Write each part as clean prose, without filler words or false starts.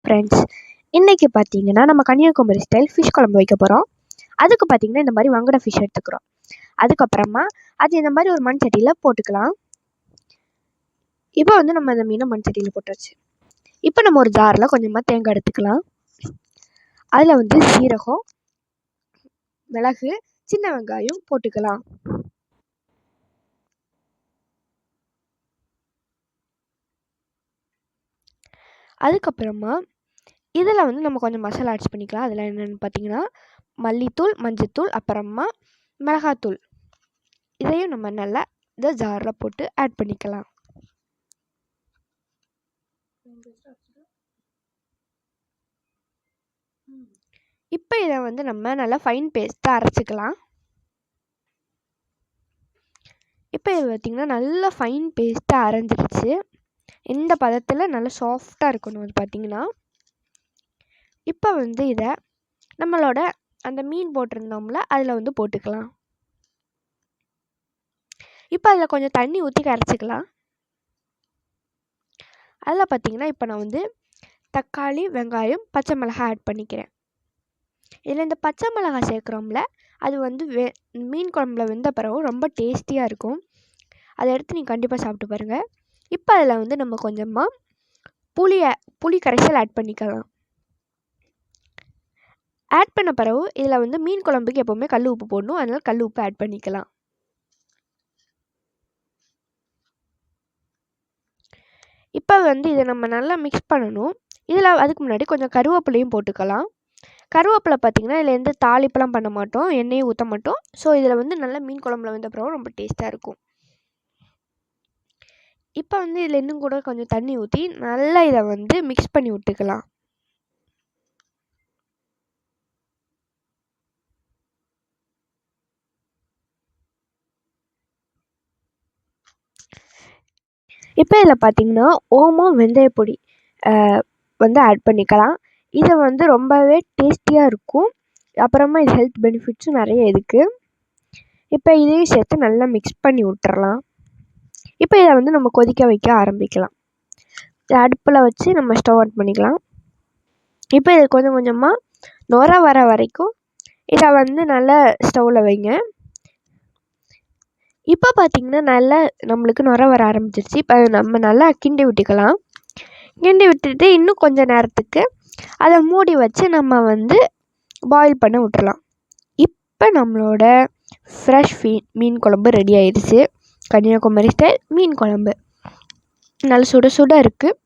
Friends, இன்றைக்கி பார்த்தீங்கன்னா நம்ம கன்னியாகுமரி ஸ்டைல் ஃபிஷ் குழம்பு வைக்க போகிறோம். அதுக்கு பார்த்தீங்கன்னா இந்த மாதிரி வங்கட ஃபிஷ் எடுத்துக்கிறோம். அதுக்கப்புறமா அது இந்த மாதிரி ஒரு மண் சட்டியில் போட்டுக்கலாம். இப்போ நம்ம அந்த மீனை மண் சட்டியில் போட்டாச்சு. இப்போ நம்ம ஒரு ஜாரில் கொஞ்சமாக தேங்காய் எடுத்துக்கலாம். அதில் சீரகம், மிளகு, சின்ன வெங்காயம் போட்டுக்கலாம். அதுக்கப்புறமா இதில் நம்ம கொஞ்சம் மசாலா ஆட் பண்ணிக்கலாம். அதில் என்னென்னு பார்த்தீங்கன்னா மல்லித்தூள், மஞ்சத்தூள், அப்புறமா மிளகாத்தூள். இதையும் நம்ம நல்லா இந்த ஜாரில் போட்டு ஆட் பண்ணிக்கலாம். இப்போ இதை நம்ம நல்லா ஃபைன் பேஸ்ட்டாக அரைச்சிக்கலாம். இப்போ இது பார்த்திங்கன்னா நல்லா ஃபைன் பேஸ்ட்டாக அரைஞ்சிருச்சு. இந்த பதத்தில் நல்லா சாஃப்டாக இருக்கணும். அது பார்த்திங்கன்னா இப்போ இதை நம்மளோட அந்த மீன் போட்டிருந்தோம்ல அதில் போட்டுக்கலாம். இப்போ அதில் கொஞ்சம் தண்ணி ஊற்றி கரைச்சிக்கலாம். அதில் பார்த்திங்கன்னா இப்போ நான் தக்காளி, வெங்காயம், பச்சை மிளகாய் ஆட் பண்ணிக்கிறேன். இதில் இந்த பச்சை மிளகாய் சேர்க்குறோம்ல அது மீன் குழம்புல வெந்த பிறகு ரொம்ப டேஸ்டியாக இருக்கும். அதை எடுத்து நீங்கள் கண்டிப்பாக சாப்பிட்டு பாருங்கள். இப்போ அதில் நம்ம கொஞ்சமாக புளி கரைசல் ஆட் பண்ணிக்கலாம். ஆட் பண்ண பிறகு இதில் மீன் குழம்புக்கு எப்போவுமே கல் உப்பு போடணும். அதனால் கல் உப்பு ஆட் பண்ணிக்கலாம். இப்போ இதை நம்ம நல்லா மிக்ஸ் பண்ணணும். இதில் அதுக்கு முன்னாடி கொஞ்சம் கருவேப்பிலையும் போட்டுக்கலாம். கருவேப்பிலை பார்த்திங்கன்னா இதில் எந்த தாளிப்பெல்லாம் பண்ண மாட்டோம், எண்ணெயும் ஊற்ற மாட்டோம். ஸோ இதில் நல்லா மீன் குழம்புல வெந்த பிறகு ரொம்ப டேஸ்ட்டாக இருக்கும். இப்போ இதில் இன்னும் கூட கொஞ்சம் தண்ணி ஊற்றி நல்லா இதை மிக்ஸ் பண்ணி விட்டுக்கலாம். இப்போ இதில் பார்த்திங்கன்னா ஓமம், வெந்தயப்பொடி ஆட் பண்ணிக்கலாம். இது ரொம்பவே டேஸ்டியாக இருக்கும். அப்புறமா இது ஹெல்த் பெனிஃபிட்ஸும் நிறைய இருக்குது. இப்போ இதையும் சேர்த்து நல்லா மிக்ஸ் பண்ணி விட்டுறலாம். இப்போ இதை நம்ம கொதிக்க வைக்க ஆரம்பிக்கலாம். அடுப்பில் வச்சு நம்ம ஸ்டவ் ஆன் பண்ணிக்கலாம். இப்போ இது கொஞ்சம் கொஞ்சமாக நுர வர வரைக்கும் இதை நல்லா ஸ்டவ்வில் வைங்க. இப்போ பார்த்திங்கன்னா நல்லா நம்மளுக்கு நுர வர ஆரம்பிச்சிருச்சு. இப்போ நம்ம நல்லா கிண்டி விட்டுக்கலாம். கிண்டி விட்டுட்டு இன்னும் கொஞ்சம் நேரத்துக்கு அதை மூடி வச்சு நம்ம பாயில் பண்ண விட்டுறலாம். இப்போ நம்மளோட ஃப்ரெஷ் மீன் குழம்பு ரெடி ஆயிடுச்சு. கன்னியாகுமரி ஸ்டைல் மீன் குழம்பு நல்ல சுட சுட இருக்குது.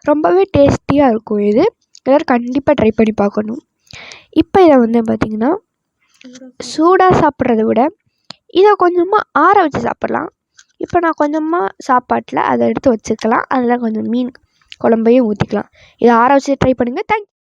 ரொம்பவே டேஸ்டியாக இருக்கும். இது எல்லோரும் கண்டிப்பாக ட்ரை பண்ணி பார்க்கணும். இப்போ இதை பார்த்திங்கன்னா சூடாக சாப்பிட்றத விட இதை கொஞ்சமாக ஆற வச்சு சாப்பிட்லாம். இப்போ நான் கொஞ்சமாக சாப்பாட்டில் அதை எடுத்து வச்சுக்கலாம். அதில் கொஞ்சம் மீன் குழம்பையும் ஊற்றிக்கலாம். இதை ஆற வச்சு ட்ரை பண்ணுங்கள். தேங்க்யூ.